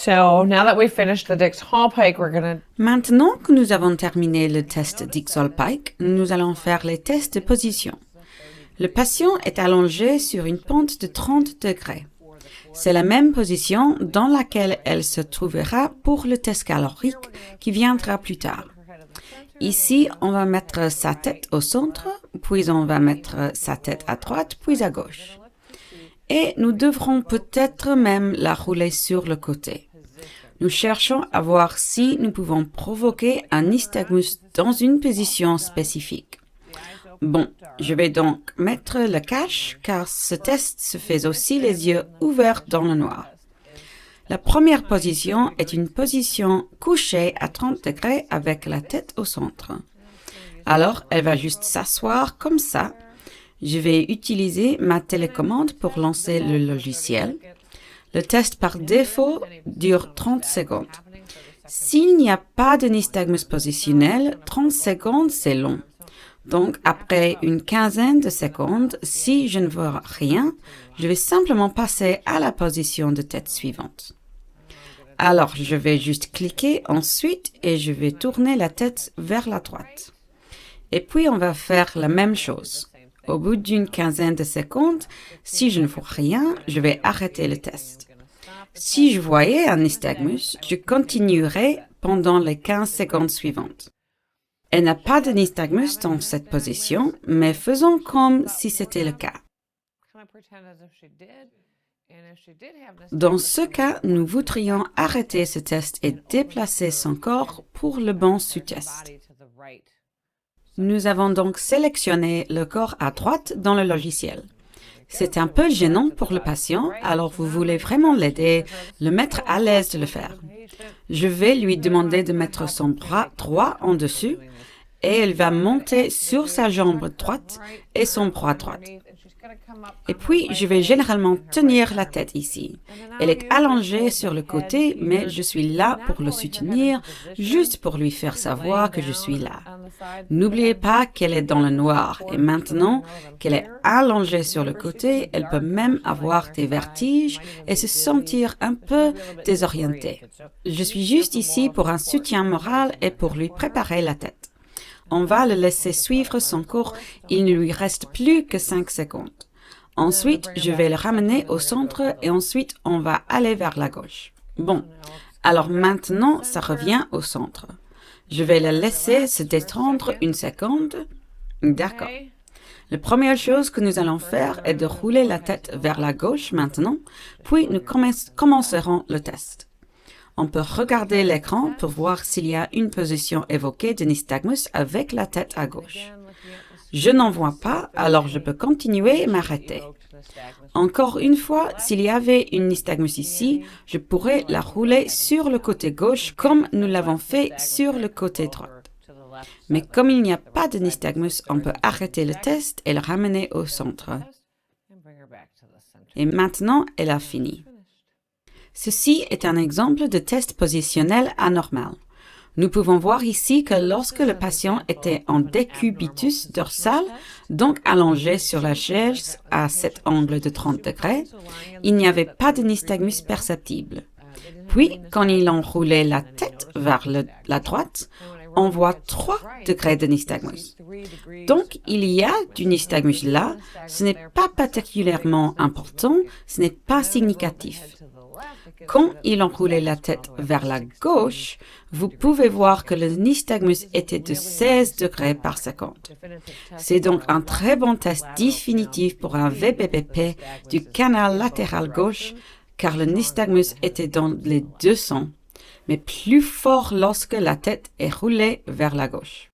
So now that we've finished the Dix-Hallpike, we're going to... Maintenant que nous avons terminé le test Dix-Hallpike, nous allons faire les tests de position. Le patient est allongé sur une pente de 30 degrés. C'est la même position dans laquelle elle se trouvera pour le test calorique qui viendra plus tard. Ici, on va mettre sa tête au centre, puis on va mettre sa tête à droite, puis à gauche. Et nous devrons peut-être même la rouler sur le côté. Nous cherchons à voir si nous pouvons provoquer un nystagmus dans une position spécifique. Bon, je vais donc mettre le cache car ce test se fait aussi les yeux ouverts dans le noir. La première position est une position couchée à 30 degrés avec la tête au centre. Alors, elle va juste s'asseoir comme ça. Je vais utiliser ma télécommande pour lancer le logiciel. Le test par défaut dure 30 secondes. S'il n'y a pas de nystagmus positionnel, 30 secondes, c'est long. Donc, après une quinzaine de secondes, si je ne vois rien, je vais simplement passer à la position de tête suivante. Alors, je vais juste cliquer ensuite et je vais tourner la tête vers la droite. Et puis, on va faire la même chose. Au bout d'une quinzaine de secondes, si je ne vois rien, je vais arrêter le test. Si je voyais un nystagmus, je continuerai pendant les 15 secondes suivantes. Elle n'a pas de nystagmus dans cette position, mais faisons comme si c'était le cas. Dans ce cas, nous voudrions arrêter ce test et déplacer son corps pour le banc sous-test. Nous avons donc sélectionné le corps à droite dans le logiciel. C'est un peu gênant pour le patient, alors vous voulez vraiment l'aider, le mettre à l'aise de le faire. Je vais lui demander de mettre son bras droit en dessus et elle va monter sur sa jambe droite et son bras droit. Et puis, je vais généralement tenir la tête ici. Elle est allongée sur le côté, mais je suis là pour le soutenir, juste pour lui faire savoir que je suis là. N'oubliez pas qu'elle est dans le noir et maintenant qu'elle est allongée sur le côté, elle peut même avoir des vertiges et se sentir un peu désorientée. Je suis juste ici pour un soutien moral et pour lui préparer la tête. On va le laisser suivre son cours, il ne lui reste plus que 5 secondes. Ensuite, je vais le ramener au centre et ensuite, on va aller vers la gauche. Bon, alors maintenant, ça revient au centre. Je vais le laisser se détendre une seconde. D'accord. La première chose que nous allons faire est de rouler la tête vers la gauche maintenant, puis nous commencerons le test. On peut regarder l'écran pour voir s'il y a une position évoquée de nystagmus avec la tête à gauche. Je n'en vois pas, alors je peux continuer et m'arrêter. Encore une fois, s'il y avait une nystagmus ici, je pourrais la rouler sur le côté gauche comme nous l'avons fait sur le côté droit. Mais comme il n'y a pas de nystagmus, on peut arrêter le test et le ramener au centre. Et maintenant, elle a fini. Ceci est un exemple de test positionnel anormal. Nous pouvons voir ici que lorsque le patient était en décubitus dorsal, donc allongé sur la chaise à cet angle de 30 degrés, il n'y avait pas de nystagmus perceptible. Puis, quand il enroulait la tête vers la droite, on voit 3 degrés de nystagmus. Donc, il y a du nystagmus là, ce n'est pas particulièrement important, ce n'est pas significatif. Quand il enroulait la tête vers la gauche, vous pouvez voir que le nystagmus était de 16 degrés par seconde. C'est donc un très bon test définitif pour un VBPP du canal latéral gauche, car le nystagmus était dans les 200, mais plus fort lorsque la tête est roulée vers la gauche.